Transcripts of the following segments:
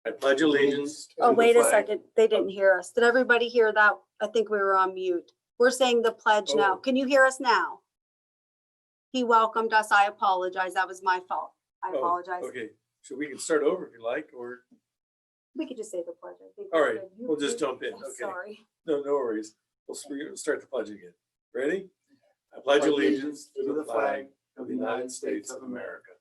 I pledge allegiance. Oh, to the wait a flag. second. They didn't hear us. Did everybody hear that? I think we were on mute. We're saying the pledge now. Oh. Can you hear us now? He welcomed us. I apologize. That was my fault. I Oh, apologize. Okay, so we can start over if you like, or, We could just say the pledge. I think all we're right, good. we'll just jump in. I'm Okay, Sorry. no worries. We'll start the pledge again. Ready? I pledge allegiance to the flag of the United States of America,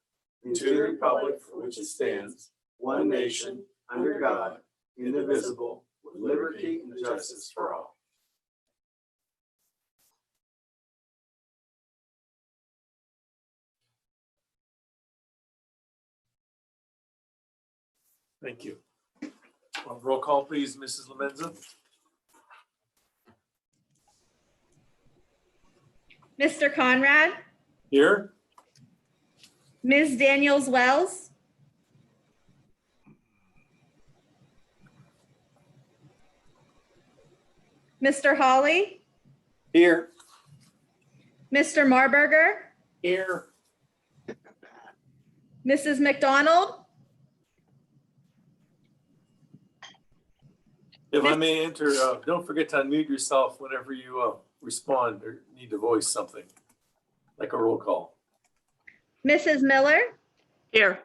and to the republic for which it stands, one nation, under God, indivisible, with liberty and justice for all. Thank you. Roll call, please, Mrs. Lemenza. Mr. Conrad, Here? Ms. Daniels Wells, Mr. Hawley, Here. Mr. Marburger, Here. Mrs. McDonald, If I may enter, don't forget to unmute yourself whenever you respond or need to voice something, like a roll call. Mrs. Miller, Here.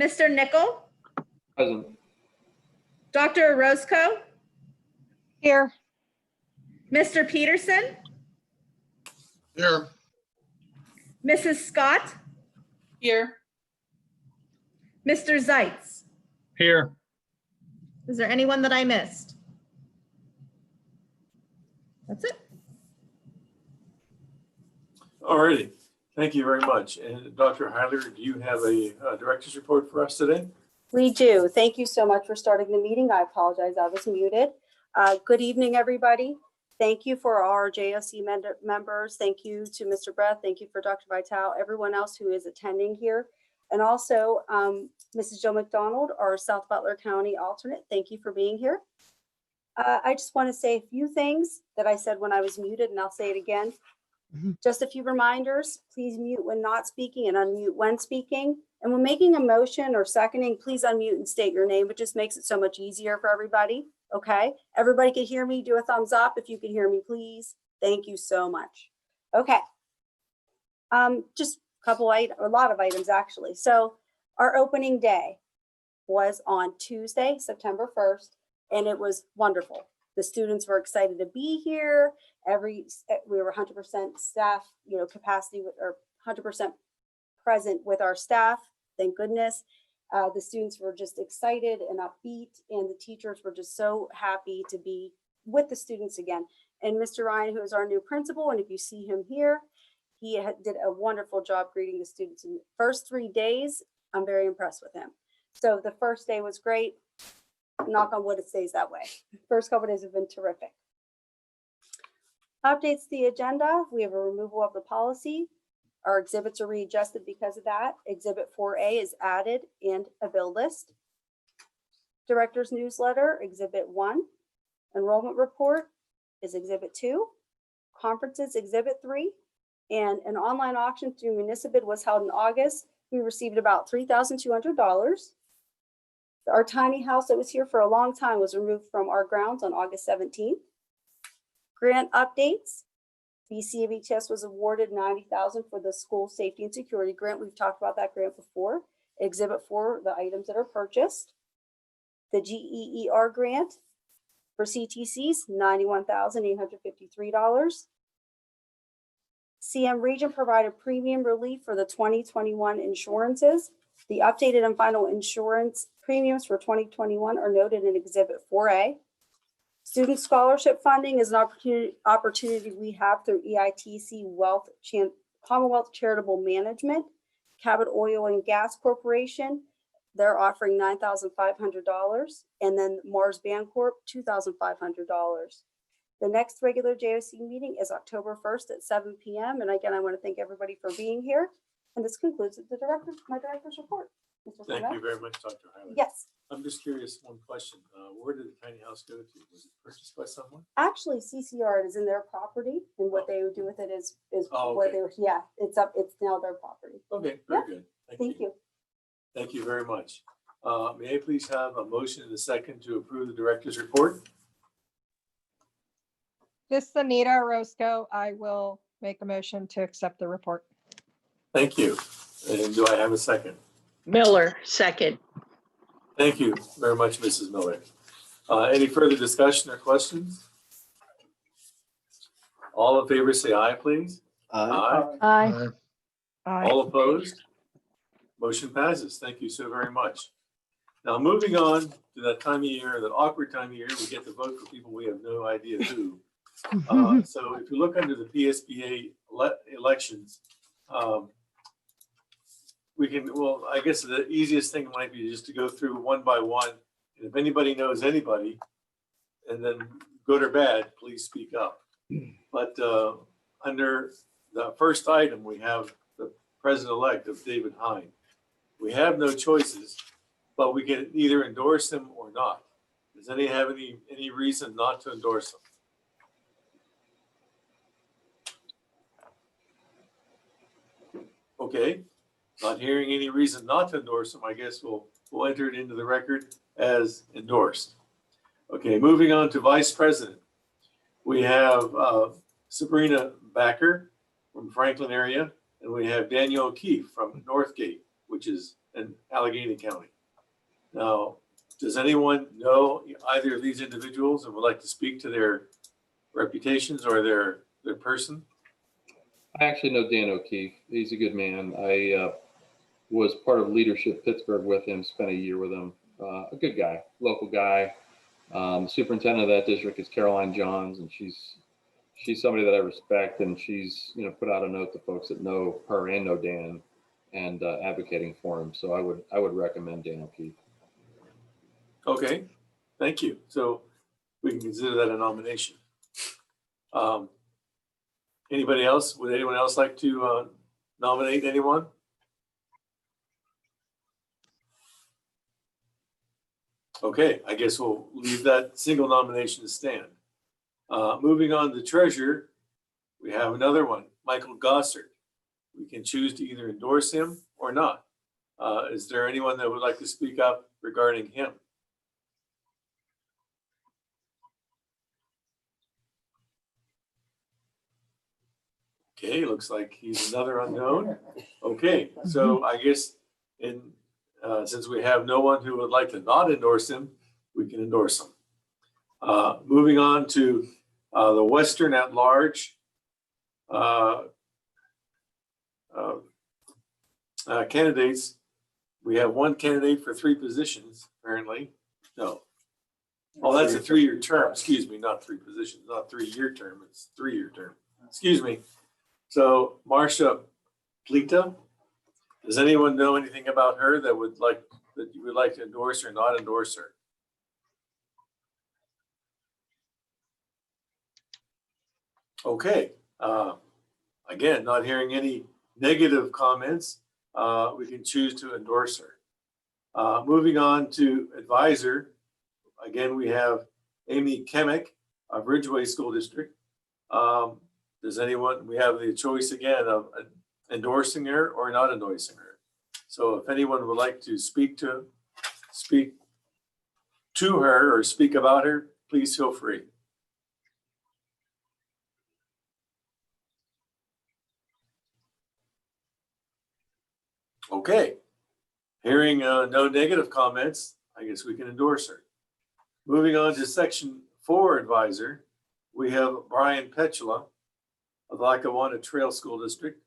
Mr. Nickel, Present. Dr. Orozco, Here. Mr. Peterson, Here. Mrs. Scott, Here. Mr. Zeitz. Here. Is there anyone that I missed? That's it. All righty, thank you very much. And Dr. Heiler, do you have a director's report for us today? We do. Thank you so much for starting the meeting. I apologize. I was muted. Good evening, everybody. Thank you for our JOC members. Thank you to Mr. Breath. Thank you for Dr. Vital, everyone else who is attending here. And also Mrs. Joe McDonald, our South Butler County alternate. Thank you for being here. I just want to say a few things that I said when I was muted, and I'll say it again. Just a few reminders. Please mute when not speaking and unmute when speaking. And when making a motion or seconding, please unmute and state your name. It just makes it so much easier for everybody. Okay, everybody can hear me. Do a thumbs up if you can hear me, please. Thank you so much. Okay. Just a lot of items actually. So our opening day was on Tuesday, September 1st, and it was wonderful. The students were excited to be here. We were 100% staff, capacity or 100% present with our staff. Thank goodness. The students were just excited and upbeat, and the teachers were just so happy to be with the students again. And Mr. Ryan, who is our new principal, and if you see him here, he did a wonderful job greeting the students. In the first 3 days, I'm very impressed with him. So the first day was great. Knock on wood, it stays that way. First couple of days have been terrific. Updates the agenda. We have a removal of the policy. Our exhibits are readjusted because of that. Exhibit 4A is added and a bill list. Director's newsletter, Exhibit 1. Enrollment report is Exhibit 2. Conferences, Exhibit 3. And an online auction through Municipid was held in August. We received about $3,200. Our tiny house that was here for a long time was removed from our grounds on August 17th. Grant updates. BCABTS was awarded $90,000 for the school safety and security grant. We've talked about that grant before. Exhibit 4, the items that are purchased. The GEER grant for CTCs, $91,853. CM Region provided premium relief for the 2021 insurances. The updated and final insurance premiums for 2021 are noted in Exhibit 4A. Student scholarship funding is an opportunity we have through EITC Commonwealth Charitable Management, Cabot Oil and Gas Corporation. They're offering $9,500, and then Mars Bancorp, $2,500. The next regular JOC meeting is October 1st at 7 p.m. And again, I want to thank everybody for being here. And this concludes my director's report. Mr. Thank Sarno? you very much, Dr. Heiler. Yes, I'm just curious, one question. Where did the tiny house go to? Was it purchased by someone? actually CCR is in their property, and what they would do with it is Oh, what okay. they were, it's now their property. Okay, very good. Thank you. Thank you very much. May I please have a motion and a second to approve the director's report? This is Anita Roscoe. I will make a motion to accept the report. Thank you. And do I have a second? Miller, second. Thank you very much, Mrs. Miller. Any further discussion or questions? All in favor, say aye, please. Aye. Aye. All opposed? Motion passes. Thank you so very much. Now, moving on to that time of year, that awkward time of year, we get to vote for people we have no idea who. So if you look under the PSBA elections, we can, well, I guess the easiest thing might be just to go through one by one. And if anybody knows anybody, and then good or bad, please speak up. But under the first item, we have the president-elect of David Hine. We have no choices, but we can either endorse him or not. Does any have any reason not to endorse him? Okay, not hearing any reason not to endorse him, I guess we'll enter it into the record as endorsed. Okay, moving on to vice president. We have Sabrina Backer from Franklin area, and we have Daniel O'Keefe from Northgate, which is in Allegheny County. Now, does anyone know either of these individuals and would like to speak to their reputations or their person? I actually know Dan O'Keefe. He's a good man. I was part of Leadership Pittsburgh with him, spent a year with him. A good guy, local guy. Superintendent of that district is Caroline Johns, and she's somebody that I respect, and she's put out a note to folks that know her and know Dan, and advocating for him. So I would recommend Dan O'Keefe. Okay, thank you. So we can consider that a nomination. Anybody else? Would anyone else like to nominate anyone? Okay, I guess we'll leave that single nomination to stand. Moving on to treasurer, we have another one, Michael Gossard. We can choose to either endorse him or not. Is there anyone that would like to speak up regarding him? Okay, looks like he's another unknown. Okay, so I guess since we have no one who would like to not endorse him, we can endorse him. Moving on to the Western at large candidates. We have one candidate for 3 positions, apparently. No. Oh, that's a 3-year term. Excuse me, not 3 positions, not 3-year term. It's 3-year term. Excuse me. So Marcia Plita, does anyone know anything about her that you would like to endorse or not endorse her? Okay. Again, not hearing any negative comments, we can choose to endorse her. Moving on to advisor, again, we have Amy Kemick of Ridgeway School District. Does anyone, we have the choice again of endorsing her or not endorsing her. So if anyone would like to speak to her or speak about her, please feel free. Okay, hearing no negative comments, I guess we can endorse her. Moving on to section 4 advisor, we have Brian Petula of Lackawanna Trail School District.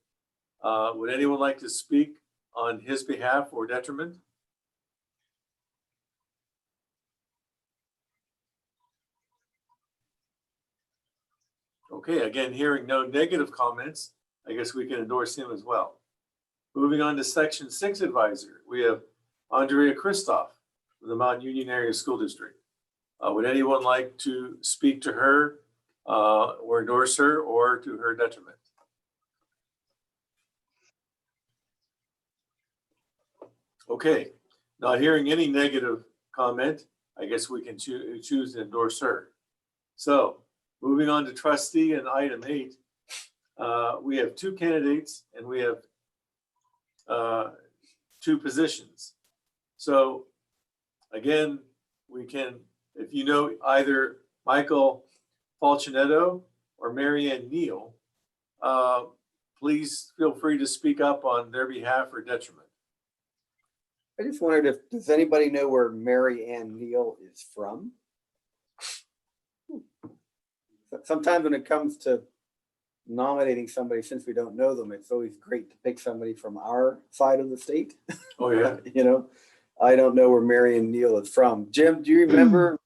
Would anyone like to speak on his behalf or detriment? Okay, again, hearing no negative comments, I guess we can endorse him as well. Moving on to section 6 advisor, we have Andrea Christoph of the Mount Union Area School District. Would anyone like to speak to her or endorse her or to her detriment? Okay, not hearing any negative comment, I guess we can choose to endorse her. So moving on to trustee and item 8, we have 2 candidates and we have 2 positions. So again, we can, if you know either Michael Falcinetto or Marianne Neal, please feel free to speak up on their behalf or detriment. I just wondered if, does anybody know where Mary Ann Neal is from? Sometimes when it comes to nominating somebody, since we don't know them, it's always great to pick somebody from our side of the state. Oh, yeah. You know, I don't know where Mary Ann Neal is from. Jim, do you remember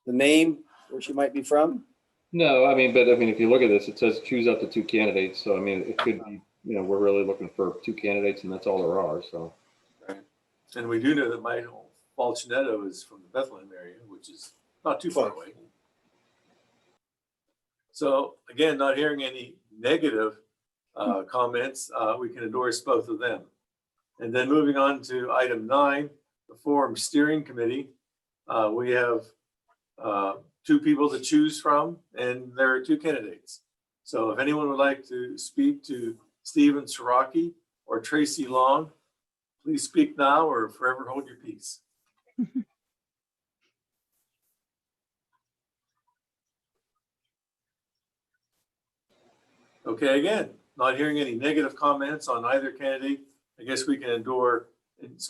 the name where she might be from? No, I mean, but I mean, if you look at this, it says choose up to 2 candidates. So I mean, it could be, we're really looking for 2 candidates, and that's all there are. So. And we do know that Michael Falcinetto is from the Bethlehem area, which is not too far away. So again, not hearing any negative comments, we can endorse both of them. And then moving on to item 9, the Forum Steering Committee. We have 2 people to choose from, and there are 2 candidates. So if anyone would like to speak to Stephen Siraki or Tracy Long, please speak now or forever hold your peace. Okay, again, not hearing any negative comments on either candidate. I guess we can endure. Endorse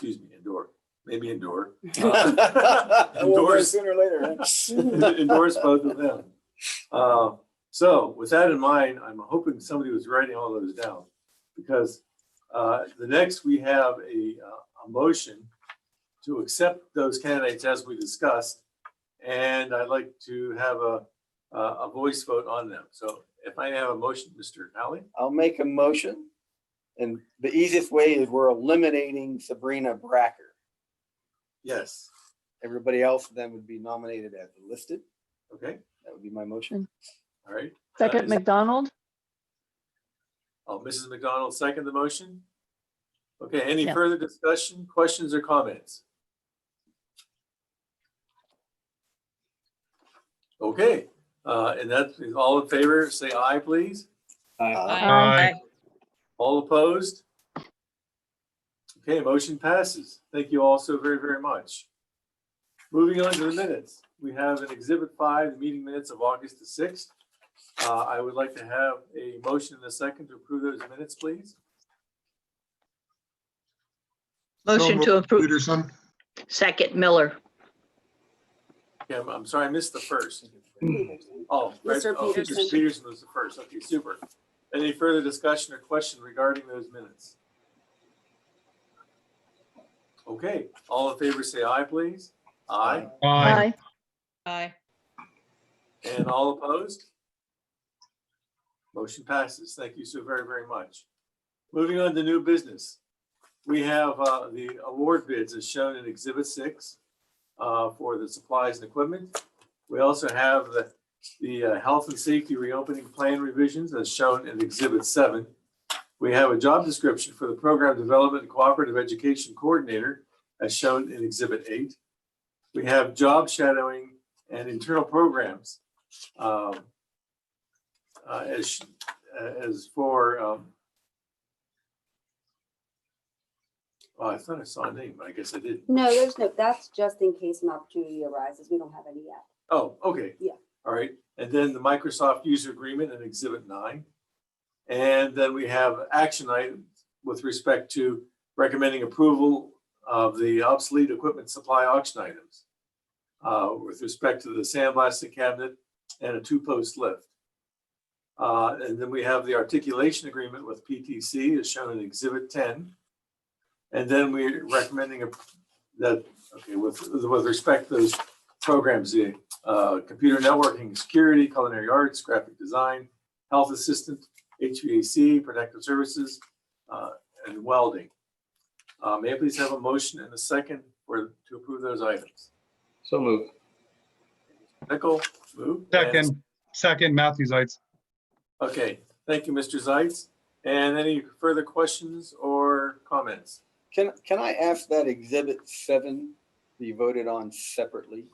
Sooner or later. endorse both of them. So with that in mind, I'm hoping somebody was writing all those down, because the next we have a motion to accept those candidates as we discussed, and I'd like to have a voice vote on them. So if I have a motion, Mr. Alley. I'll make a motion. And the easiest way is we're eliminating Sabrina Bracker. Yes. Everybody else then would be nominated as listed. Okay. That would be my motion. All right. Second Is- McDonald? Oh, Mrs. McDonald, second the motion. Okay, any Yeah. further discussion, questions, or comments? Okay, and that is all in favor, say aye, please. Aye. All opposed? Okay, motion passes. Thank you all so very, very much. Moving on to the minutes. We have in Exhibit 5, the meeting minutes of August the 6th. I would like to have a motion and a second to approve those minutes, please. Motion to approve. Peterson. Second Miller. Okay, I'm sorry, I missed the first. Oh, right. Mr. Oh, Peterson. Mr. Peterson was the first. Okay, super. Any further discussion or question regarding those minutes? Okay, all in favor, say aye, please. Aye. Aye. Aye. And all opposed? Motion passes. Thank you so very, very much. Moving on to new business. We have the award bids as shown in Exhibit 6 for the supplies and equipment. We also have the health and safety reopening plan revisions as shown in Exhibit 7. We have a job description for the Program Development and Cooperative Education Coordinator as shown in Exhibit 8. We have job shadowing and internal programs as for, oh, I thought I saw a name, but I guess I didn't. No, there's no, that's just in case an opportunity arises. We don't have any yet. Oh, okay. Yeah. All right. And then the Microsoft user agreement in Exhibit 9. And then we have action items with respect to recommending approval of the obsolete equipment supply auction items with respect to the sandblasting cabinet and a 2-post lift. And then we have the articulation agreement with PTC as shown in Exhibit 10. And then we're recommending that, okay, with respect to those programs, the computer networking, security, culinary arts, graphic design, health assistant, HVAC, protective services, and welding. May I please have a motion and a second to approve those items? So moved. Nickel, move. Second, Matthew Zeitz. Okay, thank you, Mr. Zeitz. And any further questions or comments? Can I ask that Exhibit 7 be voted on separately?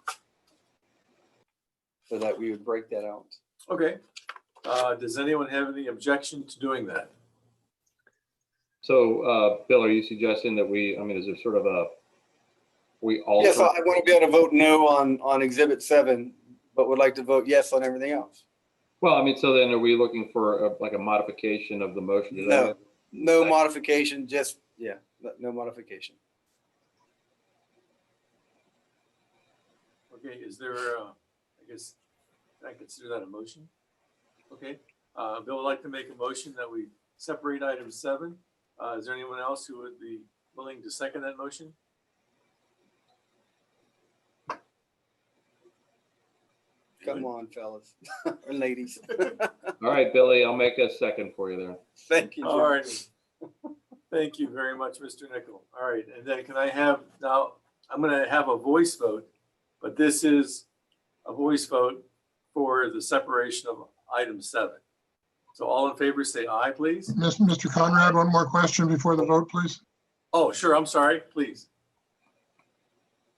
So that we would break that out. Okay. Does anyone have any objection to doing that? So, Bill, are you suggesting that is there sort of we also. Yes, I want to be able to vote no on Exhibit 7, but would like to vote yes on everything else. Well, I mean, so then are we looking for like a modification of the motion? Is that No Second. modification, just, yeah, no modification. Okay, is there, I guess, I consider that a motion? Okay, Bill would like to make a motion that we separate item 7. Is there anyone else who would be willing to second that motion? Come on, fellas or ladies. All right, Billy, I'll make a second for you there. Thank you. Jim. All right. Thank you very much, Mr. Nickel. All right, and then can I have, now, I'm gonna have a voice vote, but this is a voice vote for the separation of item 7. So all in favor, say aye, please. Mr. Conrad, one more question before the vote, please. Oh, sure, I'm sorry, please.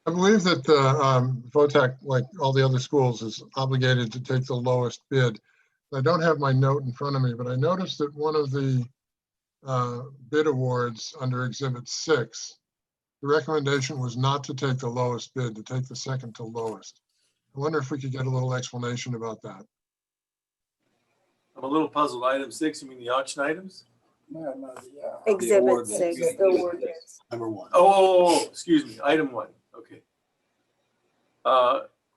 I believe that VOTAC, like all the other schools, is obligated to take the lowest bid. I don't have my note in front of me, but I noticed that one of the bid awards under Exhibit 6, the recommendation was not to take the lowest bid, to take the second to lowest. I wonder if we could get a little explanation about that. I'm a little puzzled. Item 6, you mean the auction items? Exhibit award 6, bids. the award bids. Number 1. Oh, excuse me, item 1, okay.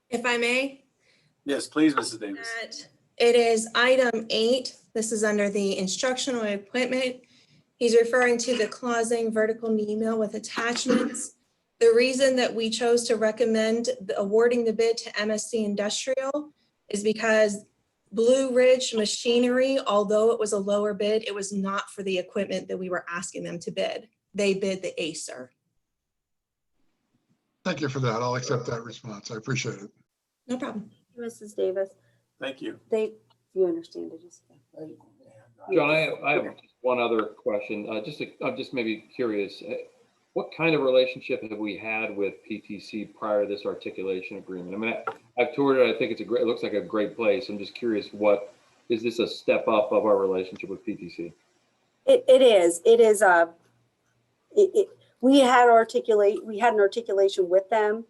If I may, Yes, please, Mrs. Davis. it is item 8. This is under the instructional equipment. He's referring to the closing vertical knee mill with attachments. The reason that we chose to recommend awarding the bid to MSC Industrial is because Blue Ridge Machinery, although it was a lower bid, it was not for the equipment that we were asking them to bid. They bid the Acer. Thank you for that. I'll accept that response. I appreciate it. No problem. Mrs. Davis, Thank you. you understand it, just. John, I have one other question. I'm just maybe curious. What kind of relationship have we had with PTC prior to this articulation agreement? I mean, I've toured it. I think it looks like a great place. I'm just curious, is this a step up of our relationship with PTC? It is. We had an articulation with them,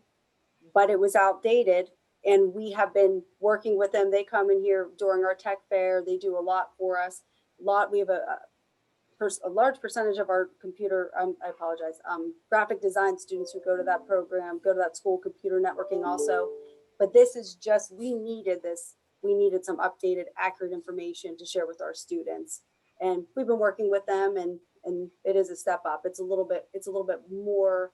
but it was outdated, and we have been working with them. They come in here during our tech fair. They do a lot for us. We have a large percentage of our graphic design students who go to that program, go to that school, computer networking also. But this is just, we needed this. We needed some updated, accurate information to share with our students. And we've been working with them, and it is a step up. It's a little bit more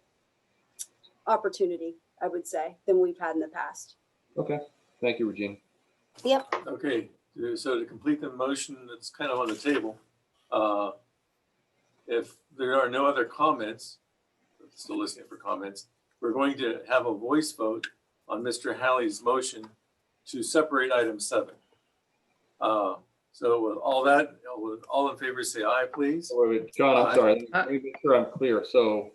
opportunity, I would say, than we've had in the past. Okay, thank you, Regina. Yep. Okay, so to complete the motion that's kind of on the table, if there are no other comments, still listening for comments, we're going to have a voice vote on Mr. Halley's motion to separate item 7. So with all that, all in favor, say aye, please. Wait, John, I'm sorry. Let me make sure I'm clear. So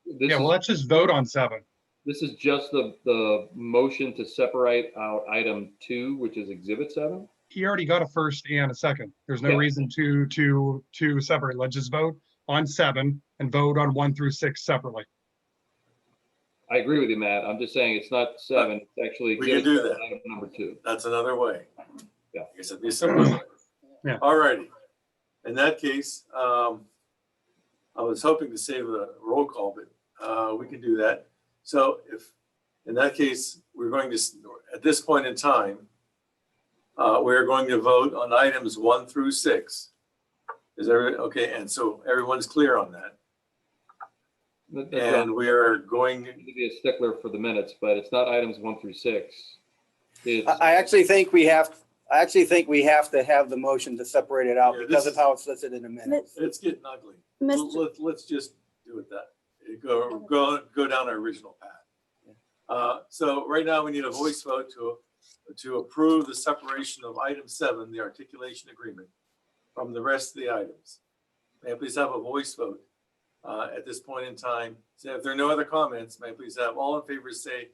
Yeah, well, let's just vote on 7. this is just the motion to separate out item 2, which is Exhibit 7? He already got a first and a second. There's no Yeah. reason to separate. Let's just vote on 7 and vote on 1 through 6 separately. I agree with you, Matt. I'm just saying it's not 7, it's actually We can do Exhibit that. item number 2. That's another way. Yeah. I guess it'd be a simple way. Yeah. All righty. In that case, I was hoping to save a roll call, but we can do that. So if, in that case, we're going to, at this point in time, we're going to vote on items 1 through 6. Is everyone, okay, and so everyone's clear on that. And we are going, To be a stickler for the minutes, but it's not items 1 through 6. It's, I actually think we have to have the motion to separate it out Yeah, because this of how it's listed in the minutes. it's getting ugly. Mr. Let's just do it that. Go down our original path. So right now we need a voice vote to approve the separation of item 7, the articulation agreement, from the rest of the items. May I please have a voice vote at this point in time? So if there are no other comments, may I please have all in favor say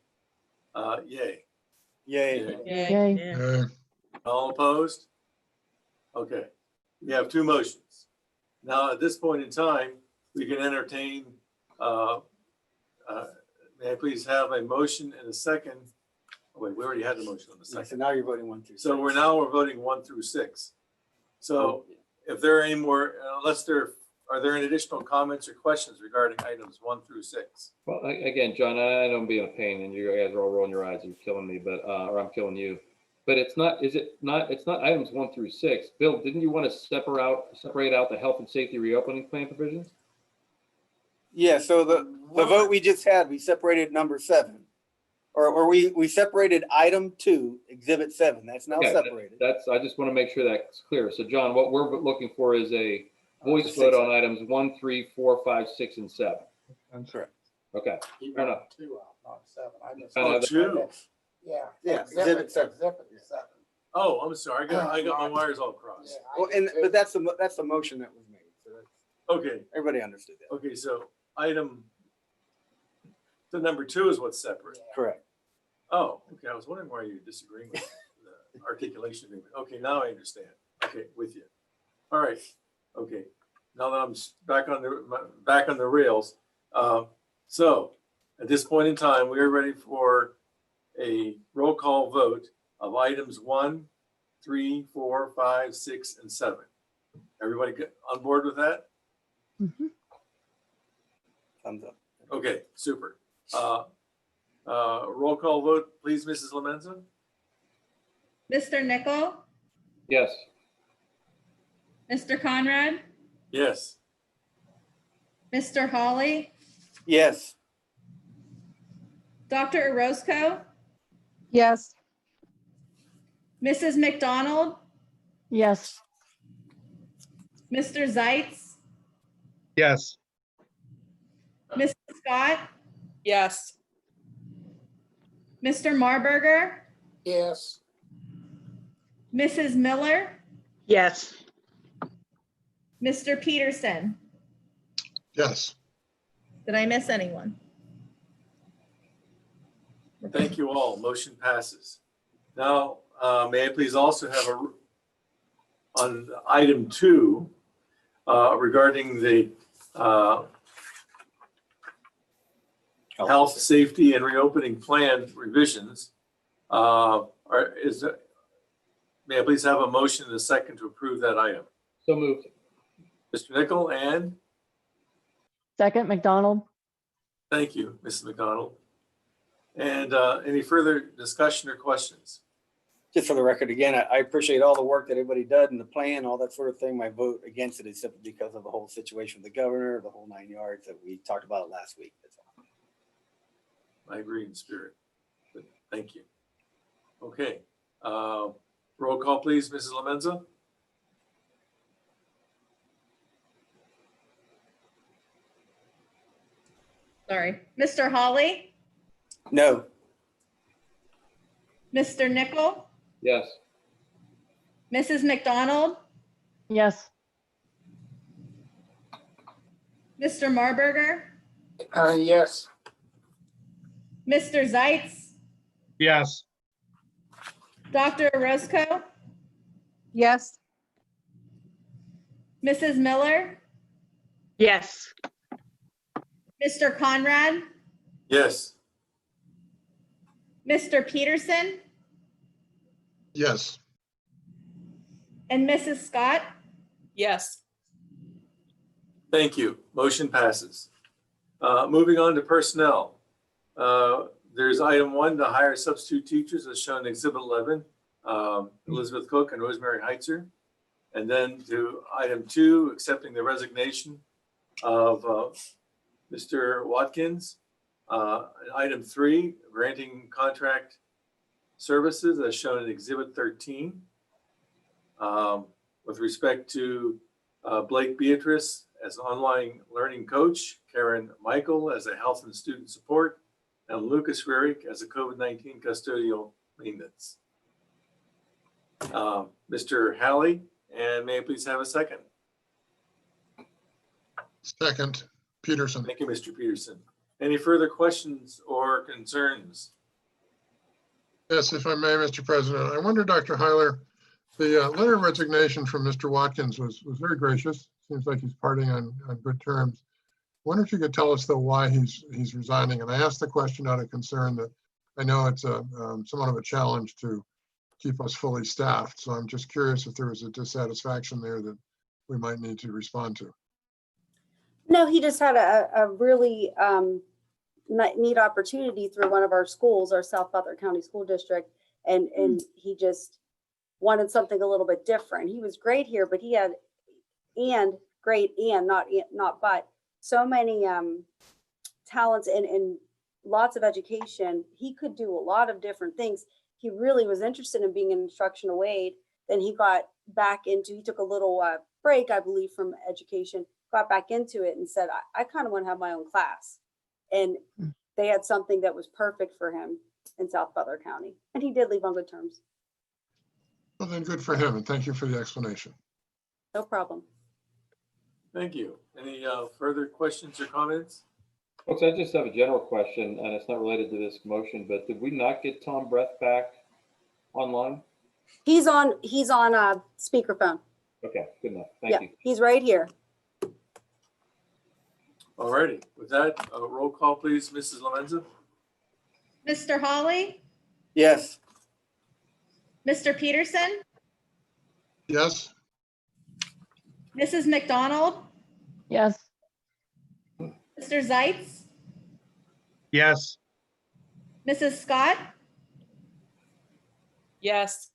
yay. Yay. Uh, All opposed? Okay, we have 2 motions. Now, at this point in time, we can entertain may I please have a motion and a second? Oh, wait, we already had the motion on the So second. now you're voting 1 through 6. So we're voting 1 through 6. So if there are any more, are there any additional comments or questions regarding items 1 through 6? Well, again, John, I don't be in a pain and you guys are all rolling your eyes. You're killing me, but, or I'm killing you. But it's not items 1 through 6. Bill, didn't you want to separate out the health and safety reopening plan provisions? Yeah, so the vote we just had, we separated number 7. Or we separated item 2, exhibit 7. That's now Okay, separated. I just want to make sure that's clear. So John, what we're looking for is a voice Six. vote on items 1, 3, 4, 5, 6, and 7. That's correct. Okay. You Fair got enough. 2 out, not 7. I missed I know Oh, that- 2. Yeah. Yeah, exhibit 7. Exhibit 7. Oh, I'm sorry. I got my wires all crossed. Yeah, I Well, did too. but that's the motion that was made. So Okay, everybody understood that. okay, so the number 2 is what's separate. Correct. Oh, okay, I was wondering why you're disagreeing with the articulation agreement. Okay, now I understand. Okay, with you. All right, okay. Now that I'm back on the rails. So at this point in time, we are ready for a roll call vote of items 1, 3, 4, 5, 6, and 7. Everybody get on board with that? Thumbs up. Okay, super. Roll call vote, please, Mrs. Lemenza? Mr. Nickel, Yes. Mr. Conrad, Yes. Mr. Hawley, Yes. Dr. Orozco, Yes. Mrs. McDonald, Yes. Mr. Zeitz, Yes. Mrs. Scott, Yes. Mr. Marburger, Yes. Mrs. Miller, Yes. Mr. Peterson. Yes. Did I miss anyone? Thank you all. Motion passes. Now, may I please also have on item 2, regarding the health, safety, and reopening plan revisions. May I please have a motion and a second to approve that item? So moved. Mr. Nickel, and Second, McDonald. thank you, Mrs. McDonald. And any further discussion or questions? Just for the record, again, I appreciate all the work that everybody did and the plan, all that sort of thing. My vote against it is simply because of the whole situation with the governor, the whole 9 yards that we talked about last week. That's all. I agree in spirit, but thank you. Okay, roll call, please, Mrs. Lemenza? Sorry. Mr. Hawley, No. Mr. Nickel, Yes. Mrs. McDonald, Yes. Mr. Marburger, Yes. Mr. Zeitz, Yes. Dr. Orozco, Yes. Mrs. Miller, Yes. Mr. Conrad, Yes. Mr. Peterson, Yes. and Mrs. Scott. Yes. Thank you. Motion passes. Moving on to personnel. There's item 1 to hire substitute teachers as shown in exhibit 11, Elizabeth Cook and Rosemary Heitzer. And then to item 2, accepting the resignation of Mr. Watkins. Item 3, granting contract services as shown in exhibit 13. With respect to Blake Beatrice as an online learning coach, Karen Michael as a health and student support, and Lucas Rarick as a COVID-19 custodial maintenance. Mr. Halley, and may I please have a second? Second, Peterson. Thank you, Mr. Peterson. Any further questions or concerns? Yes, if I may, Mr. President. I wonder, Dr. Heiler, the letter of resignation from Mr. Watkins was very gracious. Seems like he's parting on good terms. Wonder if you could tell us though why he's resigning? And I asked the question out of concern that I know it's a somewhat of a challenge to keep us fully staffed. So I'm just curious if there was a dissatisfaction there that we might need to respond to. No, he just had a really neat opportunity through one of our schools, our South Butler County School District, and he just wanted something a little bit different. He was great here, but he had not but so many talents and lots of education. He could do a lot of different things. He really was interested in being an instructional aide. Then he got back into, he took a little break, I believe, from education, got back into it and said, I kind of want to have my own class. And they had something that was perfect for him in South Butler County. And he did leave on good terms. Well, then good for him. And thank you for the explanation. No problem. Thank you. Any further questions or comments? Folks, I just have a general question, and it's not related to this motion, but did we not get Tom Breath back online? He's on speakerphone. Okay, good enough. Yeah, Thank you. he's right here. All righty. With that, roll call, please, Mrs. Lomenzo. Mr. Hawley, Yes. Mr. Peterson, Yes, Mrs. McDonald, Yes. Mr. Zeitz, Yes. Mrs. Scott, Yes.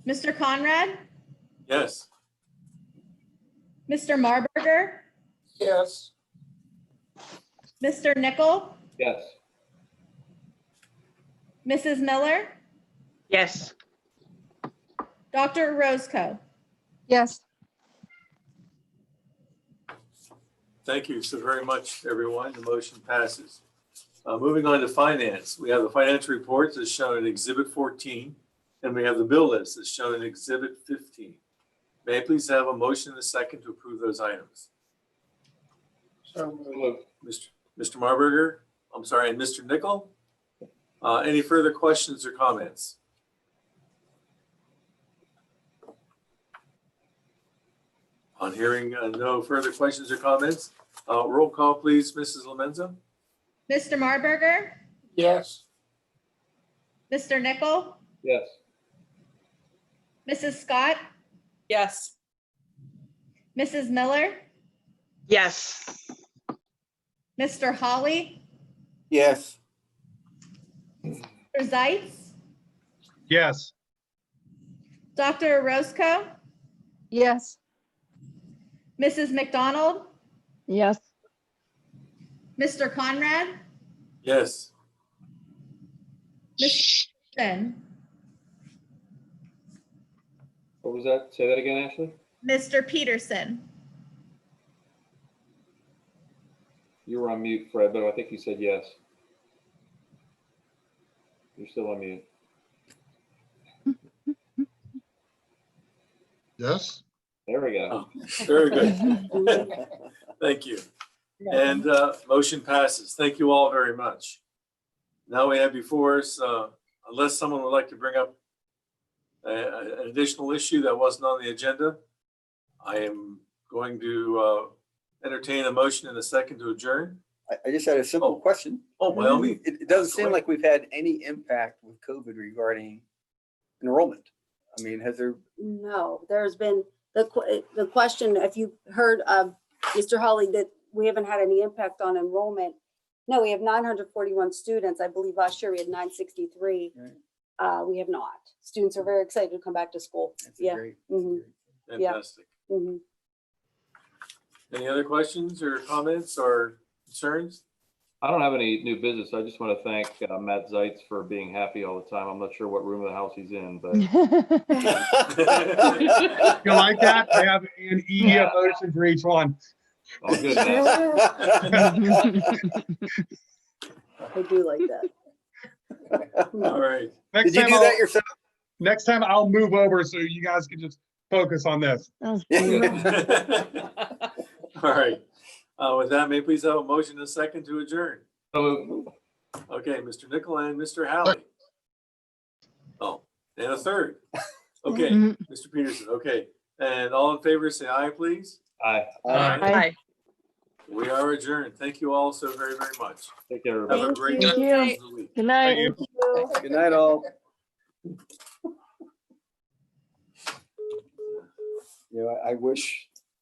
Mr. Conrad, Yes. Mr. Marburger, Yes. Mr. Nickel, Yes. Mrs. Miller, Yes. Dr. Roscoe. Yes. Thank you so very much, everyone. The motion passes. Moving on to finance, we have the financial reports as shown in Exhibit 14, and we have the bill list as shown in Exhibit 15. May I please have a motion and a second to approve those items? So moved. Mr. Marburger, I'm sorry, and Mr. Nickel. Any further questions or comments? On hearing no further questions or comments, roll call, please, Mrs. Lomenzo. Mr. Marburger, Yes. Mr. Nickel, Yes. Mrs. Scott, Yes. Mrs. Miller, Yes. Mr. Hawley, Yes. Mr. Zeitz, Yes. Dr. Roscoe, Yes. Mrs. McDonald, Yes. Mr. Conrad, Yes. Mr. Peterson, What was that? Say that again, Ashley? Mr. Peterson. You were on mute, Fred, but I think you said yes. You're still on mute. yes, There we go. Oh, very good. Thank you. And motion passes. Thank you all very much. Now we have before us, unless someone would like to bring up an additional issue that wasn't on the agenda, I am going to entertain a motion in a second to adjourn. I just had a simple question. Oh, by all means. It doesn't seem like we've had any impact with COVID regarding enrollment. I mean, has there? No, there's been the question, if you heard Mr. Hawley, that we haven't had any impact on enrollment. No, we have 941 students. I believe last year we had 963. Right. We have not. Students are very excited to come back to school. That's Yeah. great. Mhm. Yeah. Fantastic. Mhm. Any other questions or comments or concerns? I don't have any new business. I just want to thank Matt Zeitz for being happy all the time. I'm not sure what room of the house he's in, but You like that? I have an E emotion for each one. all good, Matt. I do like that. All right. Did you do that yourself? Next time I'll move over so you guys can just focus on this. All right. With that, may I please have a motion and a second to adjourn? So, Okay, Mr. Nickel and Mr. Howley. Oh, and a third. Okay, Mr. Peterson, okay. And all in favor, say aye, please. aye. All right. Aye. We are adjourned. Thank you all so very, very much. Take care, Have a everybody. great Thank you. rest of the week. Good night. Thank you. Good night, all. You know, I wish